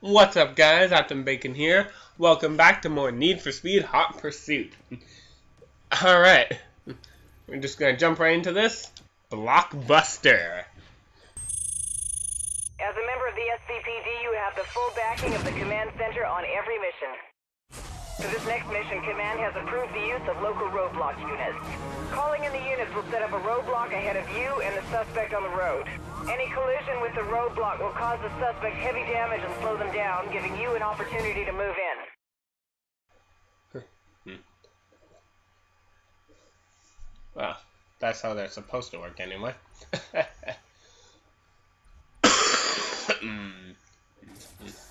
What's up, guys? Captain Bacon here. Welcome back to more Need for Speed Hot Pursuit. Alright, we're just gonna jump right into this. Blockbuster. As a member of the SCPD, you have the full backing of the command center on every mission. For this next mission, command has approved the use of local roadblock units. Calling in the units will set up a roadblock ahead of you and the suspect on the road. Any collision with the roadblock will cause the suspect heavy damage and slow them down, giving you an opportunity to move in. Well, that's how they're supposed to work anyway. Let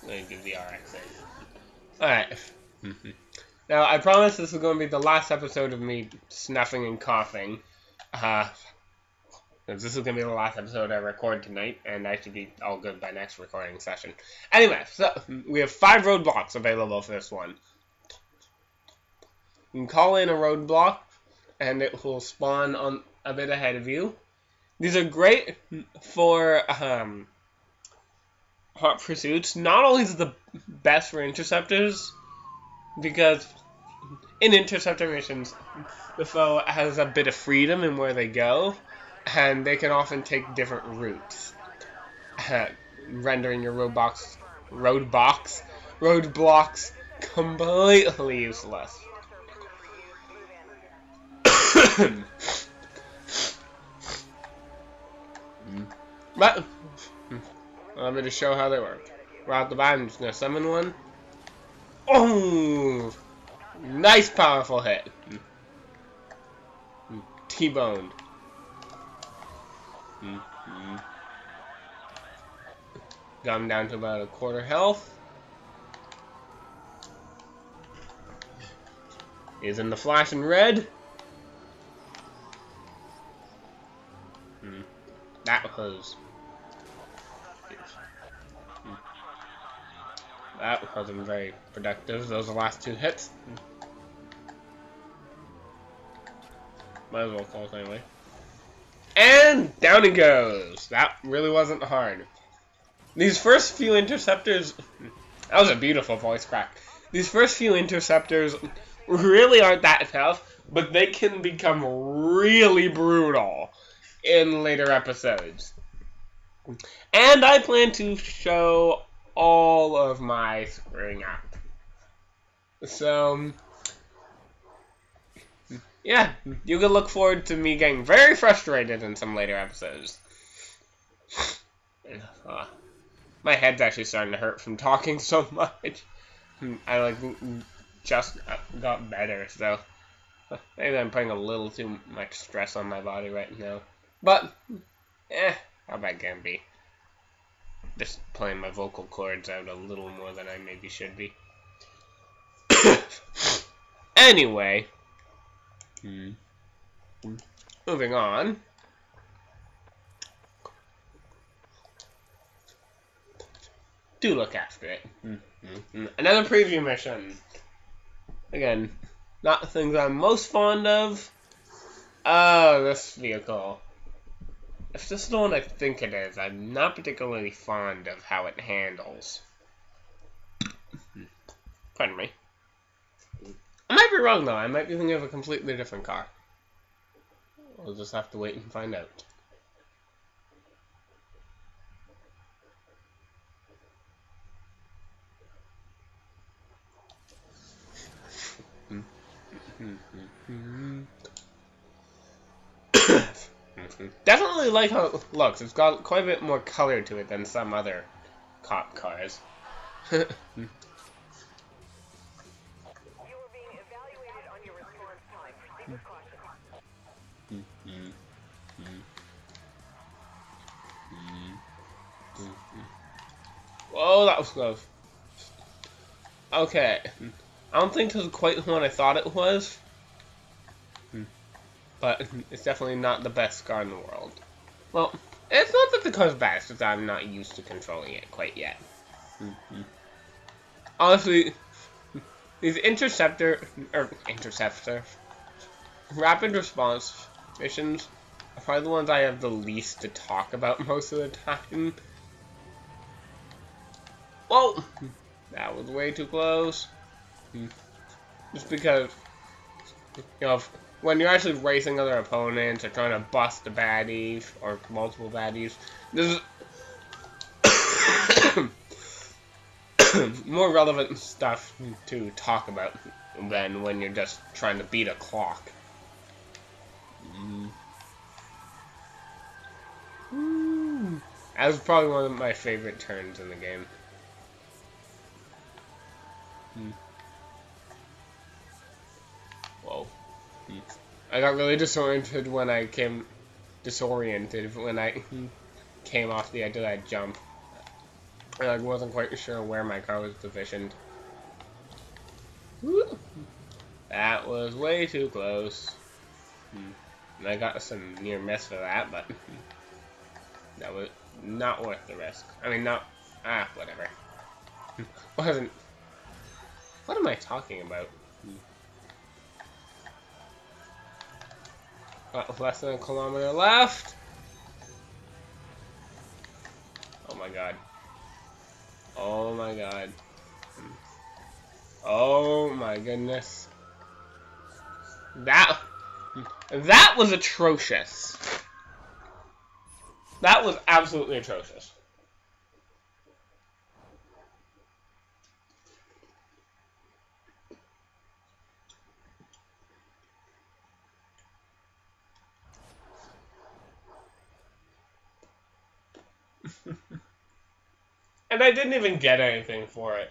me give the RX a. Alright. Now, I promise this is going to be the last episode of me snuffing and coughing. This is going to be the last episode I record tonight, and I should be all good by next recording session. Anyway, so we have 5 roadblocks available for this one. You can call in a roadblock, and it will spawn on a bit ahead of you. These are great for hot pursuits. Not only is it the best for interceptors, because in interceptor missions, the foe has a bit of freedom in where they go, and they can often take different routes, rendering your roadblocks completely useless. But let me just show how they work. Right off the bat, I'm just gonna summon one. Oh, nice powerful hit. T-boned. Got him down to about a quarter health. He's in the flashing red. That wasn't very productive. Those are the last 2 hits. Might as well close anyway. And down he goes. That really wasn't hard. These first few interceptors... That was a beautiful voice crack. These first few interceptors really aren't that tough, but they can become really brutal in later episodes. And I plan to show all of my screwing up. So, yeah, you can look forward to me getting very frustrated in some later episodes. My head's actually starting to hurt from talking so much. I just got better, so maybe I'm putting a little too much stress on my body right now. But, how bad can it be? Just playing my vocal cords out a little more than I maybe should be. Anyway, moving on. Do look after it. Another preview mission. Again, not the things I'm most fond of. Oh, this vehicle. If this is the one I think it is, I'm not particularly fond of how it handles. Pardon me. I might be wrong, though. I might be thinking of a completely different car. We'll just have to wait and find out. Definitely like how it looks. It's got quite a bit more color to it than some other cop cars. You are being evaluated on your response time. Proceed with caution. Whoa, that was close. Okay. I don't think this is quite the one I thought it was. But it's definitely not the best car in the world. Well, it's not that the car's bad, it's just that I'm not used to controlling it quite yet. Honestly, these interceptor rapid response missions are probably the ones I have the least to talk about most of the time. Whoa! That was way too close. Just because, when you're actually racing other opponents or trying to bust a baddie or multiple baddies, this is more relevant stuff to talk about than when you're just trying to beat a clock. That was probably one of my favorite turns in the game. Whoa. I got really disoriented when I came off the edge of that jump. And I wasn't quite sure where my car was positioned. Woo. That was way too close. And I got some near miss for that, but that was not worth the risk. I mean, whatever. What am I talking about? Got less than a kilometer left. Oh my god. Oh my god. Oh my goodness. That was atrocious. That was absolutely atrocious. And I didn't even get anything for it.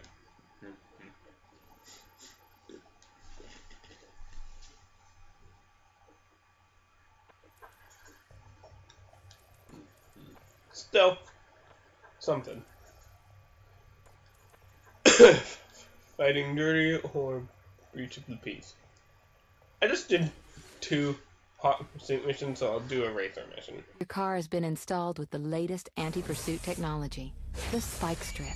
Still, something. Fighting dirty or breach of the peace. I just did 2 hot pursuit missions, so I'll do a racer mission. Your car has been installed with the latest anti-pursuit technology, the Spike Strip.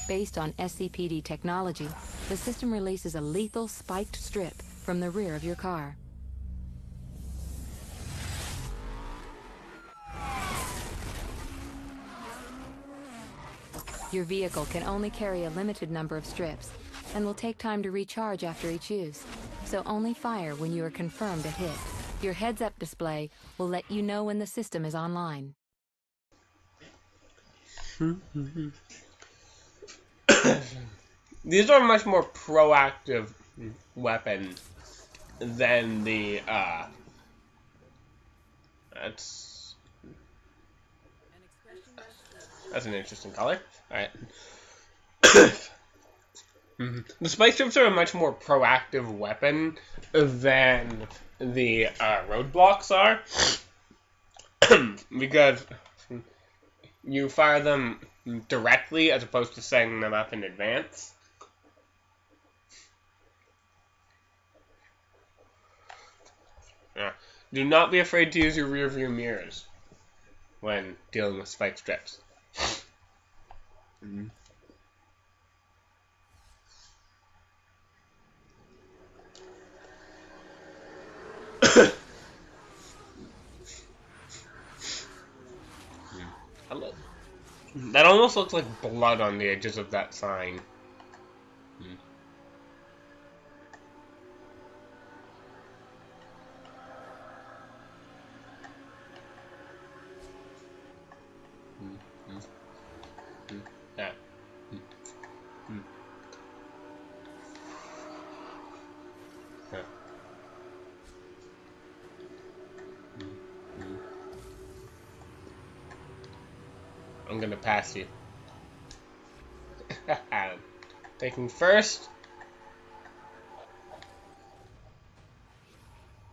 Based on SCPD technology, the system releases a lethal spiked strip from the rear of your car. Your vehicle can only carry a limited number of strips and will take time to recharge after each use, so only fire when you are confirmed a hit. Your heads-up display will let you know when the system is online. These are a much more proactive weapon than the, that's an interesting color. Alright. The spike strips are a much more proactive weapon than the roadblocks are. Because you fire them directly as opposed to setting them up in advance. Do not be afraid to use your rear view mirrors when dealing with spike strips. Hello. That almost looks like blood on the edges of that sign. Yeah. I'm gonna pass you. Taking first.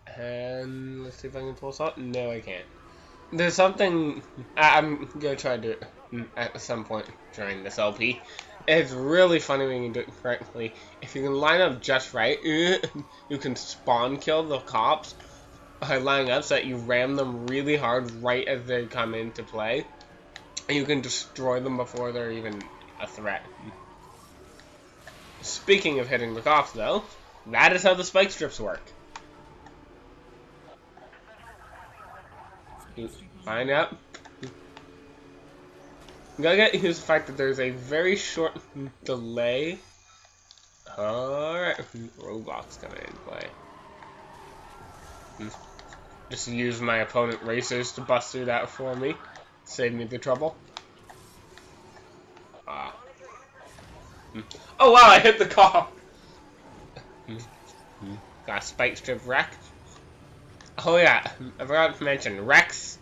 And let's see if I can pull this off. No, I can't. There's something I'm gonna try to do it at some point during this LP. It's really funny when you do it correctly. If you can line up just right, you can spawn kill the cops by lining up so that you ram them really hard right as they come into play. And you can destroy them before they're even a threat. Speaking of hitting the cops, though, that is how the spike strips work. Line up. You gotta get used to the fact that there's a very short delay. Alright, roadblocks coming into play. Just use my opponent racers to bust through that for me. Save me the trouble. Oh wow, I hit the car! Got a spike strip wreck. Oh yeah, I forgot to mention Rex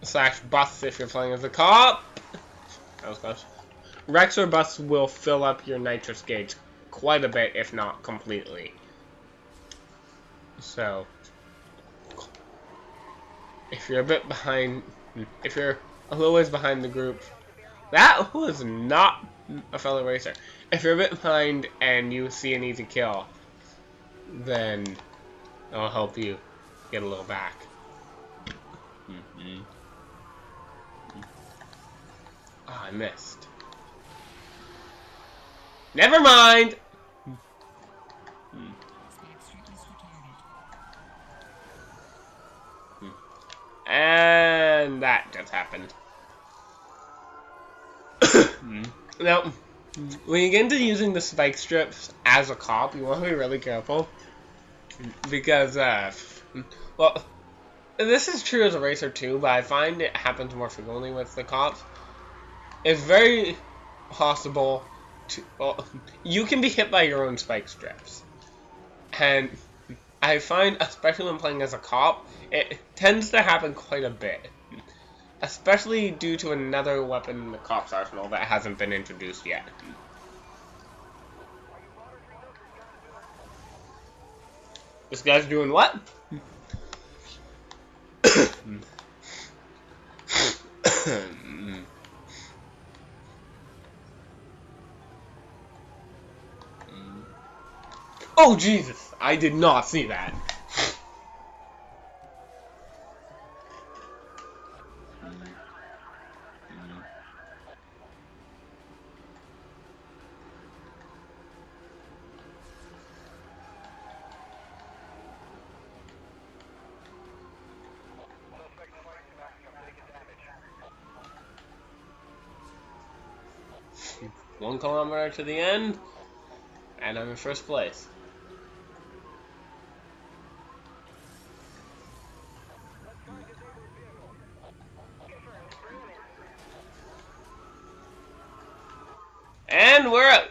/ Bus if you're playing as a cop. That was close. Rex or Bus will fill up your nitrous gauge quite a bit, if not completely. So, if you're a bit behind, if you're a little ways behind the group, that was not a fellow racer. If you're a bit behind and you see an easy kill, then I'll help you get a little back. Oh, I missed. Never mind! And that just happened. Now, when you get into using the spike strips as a cop, you want to be really careful. Because, well, this is true as a racer too, but I find it happens more frequently with the cops. It's very possible to, well, you can be hit by your own spike strips. And I find, especially when playing as a cop, it tends to happen quite a bit. Especially due to another weapon in the cop's arsenal that hasn't been introduced yet. This guy's doing what? Oh Jesus! I did not see that. One kilometer to the end, and I'm in first place. And we're out.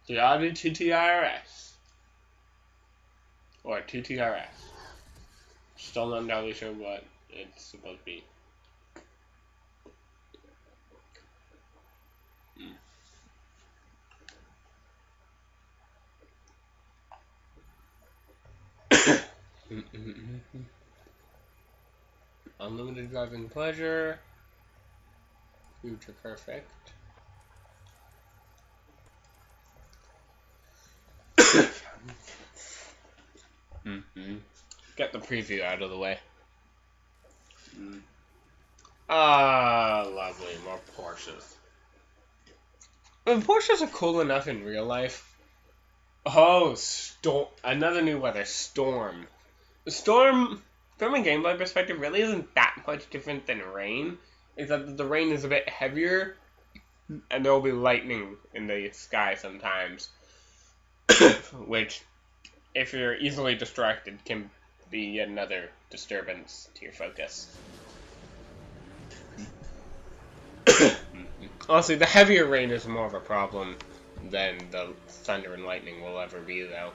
The Audi TTRS. Or TTRS. Still not entirely sure what it's supposed to be. Unlimited driving pleasure. Future perfect. Get the preview out of the way. Ah, lovely. More Porsches. I mean, Porsches are cool enough in real life. Oh, another new weather. Storm. The storm, from a gameplay perspective, really isn't that much different than rain. Except that the rain is a bit heavier, and there will be lightning in the sky sometimes. Which, if you're easily distracted, can be yet another disturbance to your focus. Honestly, the heavier rain is more of a problem than the thunder and lightning will ever be, though.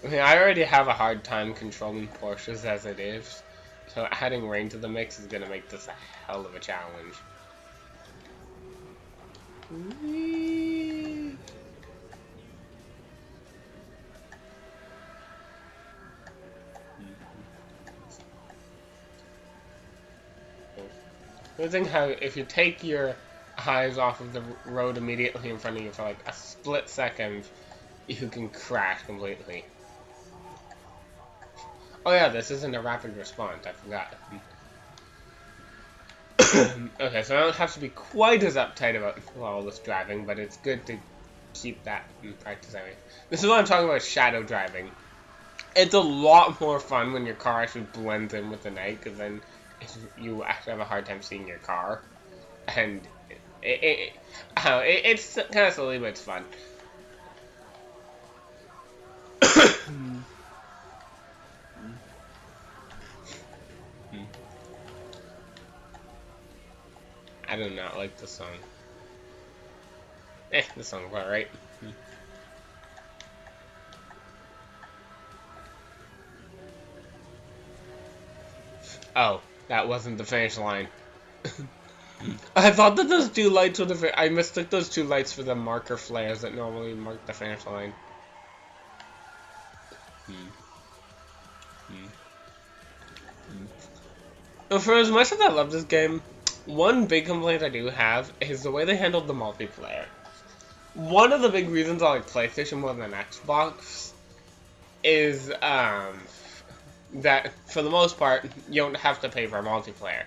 I mean, I already have a hard time controlling Porsches as it is, so adding rain to the mix is going to make this a hell of a challenge. Whee! The thing how if you take your eyes off of the road immediately in front of you for like a split second, you can crash completely. Oh yeah, this isn't a rapid response, I forgot. Okay, so I don't have to be quite as uptight about all this driving, but it's good to keep that in practice anyway. This is what I'm talking about, shadow driving. It's a lot more fun when your car actually blends in with the night, because then you actually have a hard time seeing your car. And it's kind of silly, but it's fun. I do not like this song. This song's alright. Oh, that wasn't the finish line. I thought that those two lights were the I mistook those two lights for the marker flares that normally mark the finish line. For as much as I love this game, one big complaint I do have is the way they handled the multiplayer. One of the big reasons I like PlayStation more than Xbox is that for the most part you don't have to pay for multiplayer.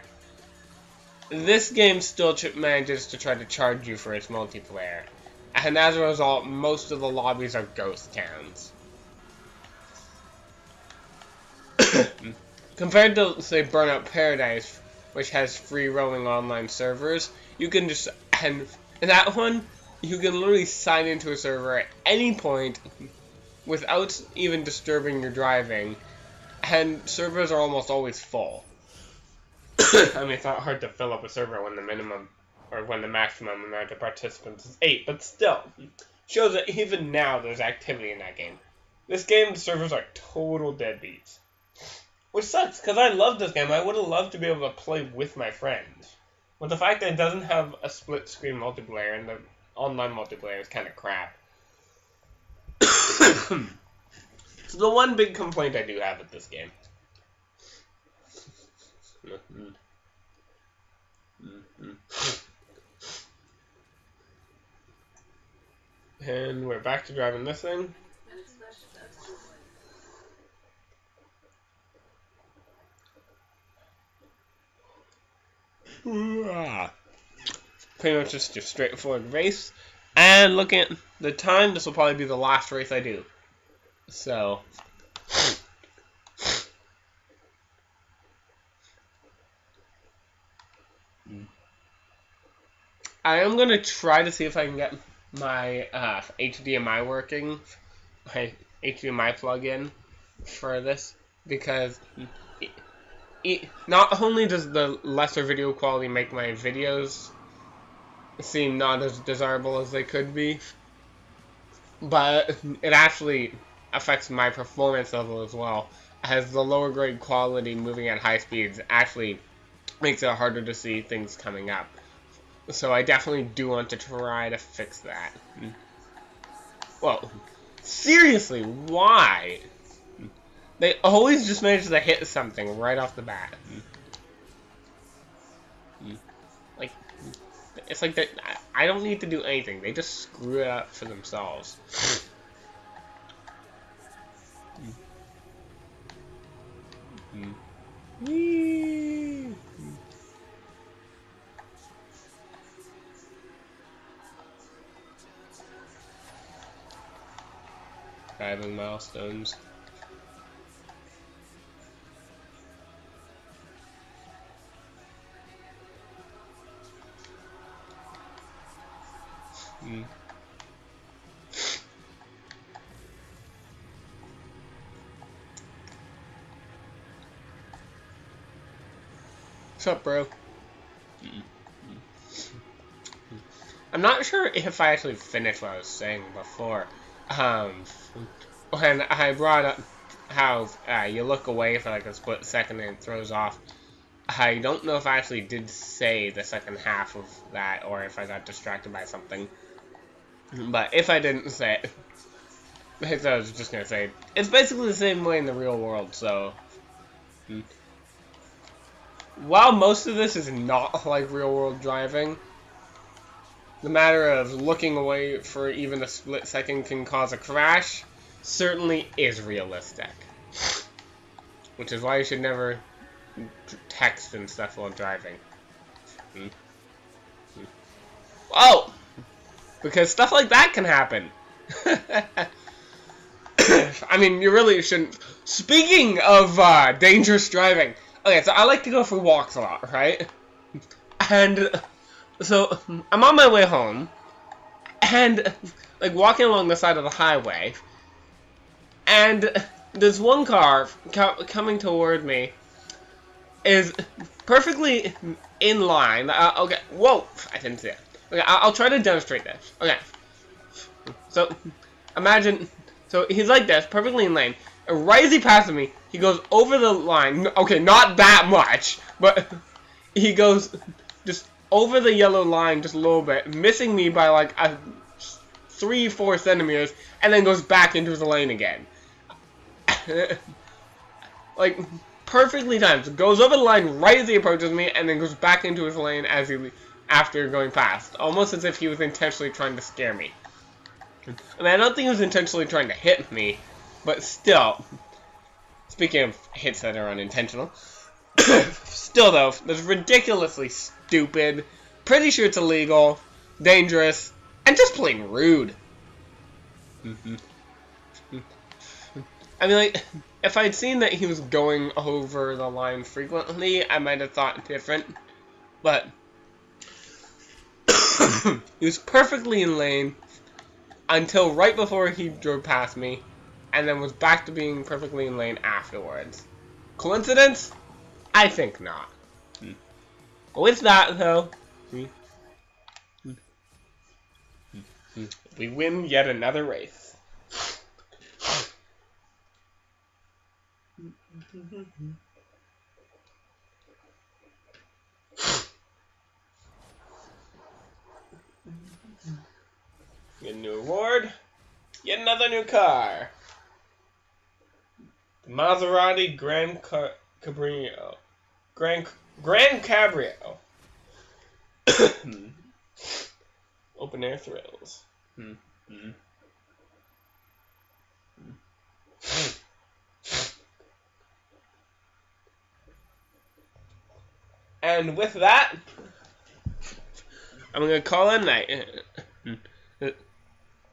This game still manages to try to charge you for its multiplayer, and as a result, most of the lobbies are ghost towns. Compared to, say, Burnout Paradise, which has free roaming online servers, you can just, and in that one, you can literally sign into a server at any point without even disturbing your driving, and servers are almost always full. I mean, it's not hard to fill up a server when the minimum, or when the maximum amount of participants is 8, but still, shows that even now there's activity in that game. This game's servers are total deadbeats. Which sucks, because I love this game. I would have loved to be able to play with my friends. But the fact that it doesn't have a split-screen multiplayer and the online multiplayer is kind of crap. So the one big complaint I do have with this game. And we're back to driving this thing. Pretty much just a straightforward race. And looking at the time, this will probably be the last race I do. So I am going to try to see if I can get my HDMI working, my HDMI plug-in for this, because not only does the lesser video quality make my videos seem not as desirable as they could be, but it actually affects my performance level as well, as the lower grade quality moving at high speeds actually makes it harder to see things coming up. So I definitely do want to try to fix that. Well, seriously, why? They always just manage to hit something right off the bat. Like, it's like that. I don't need to do anything. They just screw it up for themselves. Whee! Driving milestones. What's up, bro? I'm not sure if I actually finished what I was saying before. When I brought up how you look away for like a split second and it throws off, I don't know if I actually did say the second half of that or if I got distracted by something. But if I didn't say it, I was just going to say, it's basically the same way in the real world, so while most of this is not like real world driving, the matter of looking away for even a split second can cause a crash certainly is realistic. Which is why you should never text and stuff while driving. Whoa! Because stuff like that can happen. I mean, you really shouldn't. Speaking of dangerous driving, okay, so I like to go for walks a lot, right? And so I'm on my way home, and like walking along the side of the highway, and there's one car coming toward me is perfectly in line. Okay, whoa, I didn't see it. Okay, I'll try to demonstrate this. Okay, so imagine, so he's like this, perfectly in lane, and right as he passes me, he goes over the line. Okay, not that much, but he goes just over the yellow line just a little bit, missing me by like 3-4 centimeters, and then goes back into the lane again. Like, perfectly timed. So goes over the line right as he approaches me, and then goes back into his lane as he after going past. Almost as if he was intentionally trying to scare me. I mean, I don't think he was intentionally trying to hit me, but still. Speaking of hits that are unintentional. Still, though, that's ridiculously stupid. Pretty sure it's illegal, dangerous, and just plain rude. I mean, like, if I'd seen that he was going over the line frequently, I might have thought different. But he was perfectly in lane until right before he drove past me, and then was back to being perfectly in lane afterwards. Coincidence? I think not. With that, though, we win yet another race. Get a new award. Yet another new car. The Maserati Grand Cabrio. Grand Cabrio. Open air thrills. And with that, I'm gonna call it a night.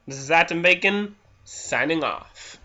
This is Atom Bacon, signing off.